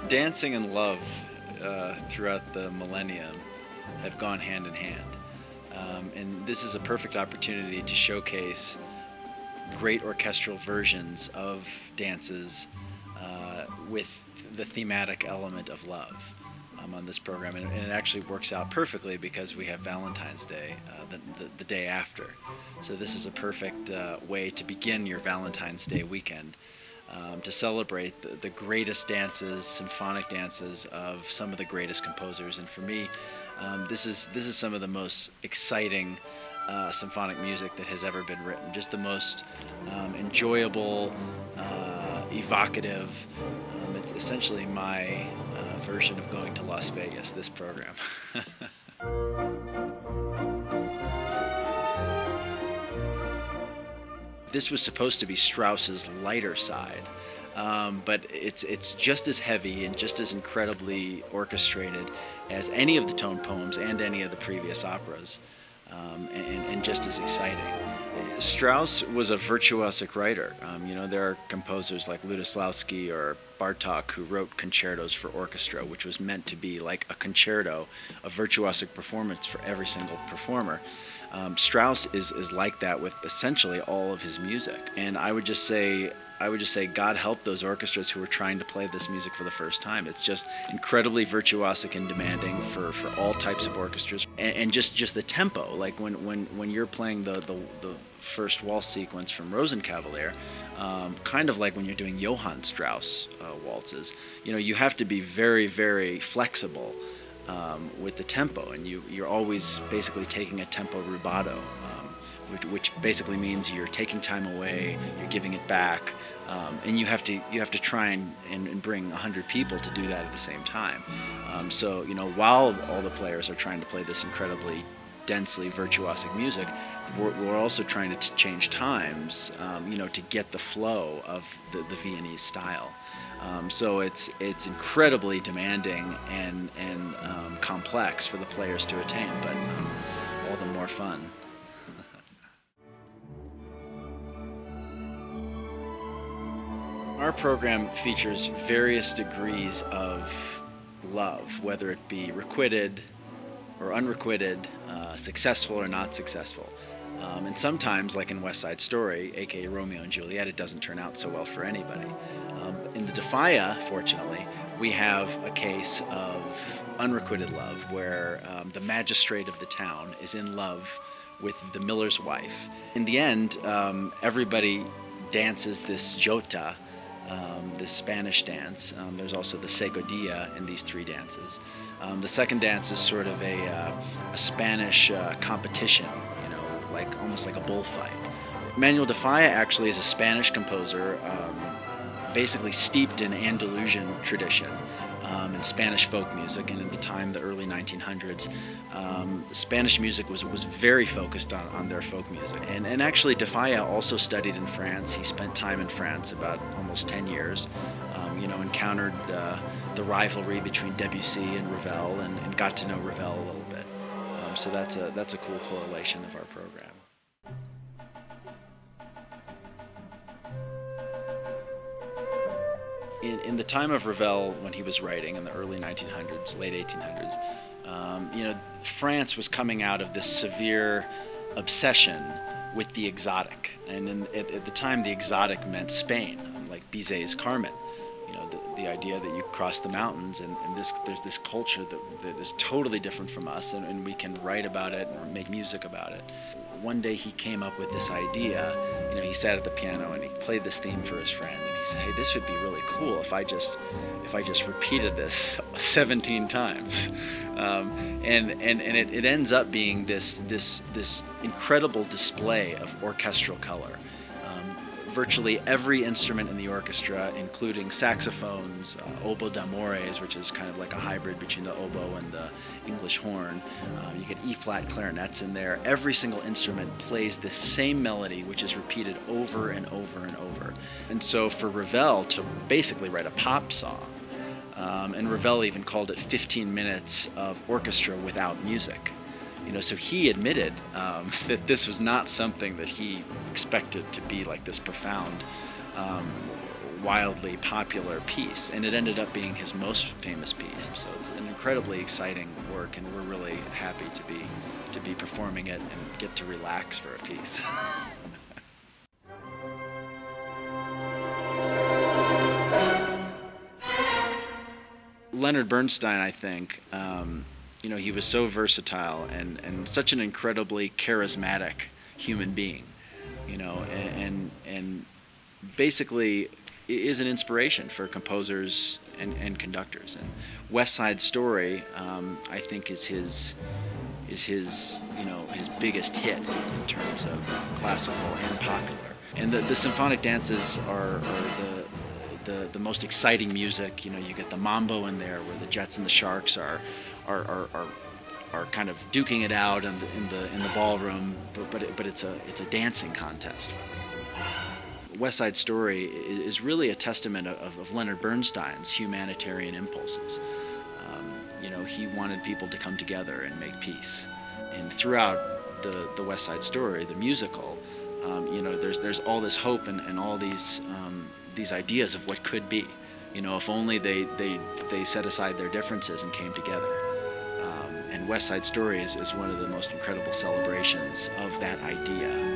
Dancing and love throughout the millennium have gone hand in hand. And this is a perfect opportunity to showcase great orchestral versions of dances with the thematic element of love on this program. And it actually works out perfectly because we have Valentine's Day the day after. So this is a perfect way to begin your Valentine's Day weekend. To celebrate the greatest dances, symphonic dances of some of the greatest composers. And for me, this is some of the most exciting symphonic music that has ever been written. Just the most enjoyable, evocative. It's essentially my version of going to Las Vegas, this program. This was supposed to be Strauss's lighter side, but it's just as heavy and just as incredibly orchestrated as any of the tone poems and any of the previous operas, and just as exciting. Strauss was a virtuosic writer. You know, there are composers like Lutoslawski or Bartók who wrote concertos for orchestra, which was meant to be like a concerto, a virtuosic performance for every single performer. Strauss is like that with essentially all of his music, and I would just say God help those orchestras who are trying to play this music for the first time. It's just incredibly virtuosic and demanding for all types of orchestras, and just the tempo. Like when you're playing the first waltz sequence from Rosenkavalier, kind of like when you're doing Johann Strauss waltzes. You know, you have to be very, very flexible with the tempo, and you're always basically taking a tempo rubato, which basically means you're taking time away, you're giving it back, and you have to try and bring 100 people to do that at the same time. So you know, while all the players are trying to play this incredibly densely virtuosic music, we're also trying to change times, you know, to get the flow of the Viennese style. So it's incredibly demanding and complex for the players to attain, but all the more fun. Our program features various degrees of love, whether it be requited or unrequited, successful or not successful. And sometimes, like in West Side Story, aka Romeo and Juliet, it doesn't turn out so well for anybody. In the Defia, fortunately, we have a case of unrequited love, where the magistrate of the town is in love with the miller's wife. In the end, everybody dances this jota, this Spanish dance. There's also the seguidilla in these three dances. The second dance is sort of a Spanish competition, you know, like almost like a bullfight. Manuel de Falla actually is a Spanish composer, basically steeped in Andalusian tradition and Spanish folk music, and at the time, the early 1900s, Spanish music was very focused on their folk music. And actually, de Falla also studied in France. He spent time in France, about almost 10 years, you know, encountered the rivalry between Debussy and Ravel, and got to know Ravel a little bit. So that's a cool correlation of our program. In the time of Ravel, when he was writing in the early 1900s, late 1800s, you know, France was coming out of this severe obsession with the exotic, and at the time, the exotic meant Spain, like Bizet's Carmen. You know, the idea that you cross the mountains and there's this culture that is totally different from us, and we can write about it and make music about it. One day he came up with this idea. You know, he sat at the piano and he played this theme for his friend, and he said, "Hey, this would be really cool if I just repeated this 17 times." And it ends up being this incredible display of orchestral color. Virtually every instrument in the orchestra, including saxophones, oboe d'amores, which is kind of like a hybrid between the oboe and the English horn. You get E-flat clarinets in there. Every single instrument plays this same melody, which is repeated over and over and over. And so for Ravel to basically write a pop song, and Ravel even called it 15 minutes of orchestra without music. You know, so he admitted that this was not something that he expected to be like this profound wildly popular piece, and it ended up being his most famous piece. So it's an incredibly exciting work, and we're really happy to be performing it and get to relax for a piece. Leonard Bernstein, I think, you know, he was so versatile and such an incredibly charismatic human being, you know, and basically is an inspiration for composers and conductors. And West Side Story, I think, is his you know, his biggest hit in terms of classical and popular. And the symphonic dances are the most exciting music. You know, you get the mambo in there, where the Jets and the Sharks are kind of duking it out in the ballroom, but it's a dancing contest. West Side Story is really a testament of Leonard Bernstein's humanitarian impulses. You know, he wanted people to come together and make peace. And throughout the West Side Story, the musical, you know, there's all this hope and all these ideas of what could be. You know, if only they set aside their differences and came together. And West Side Story is one of the most incredible celebrations of that idea.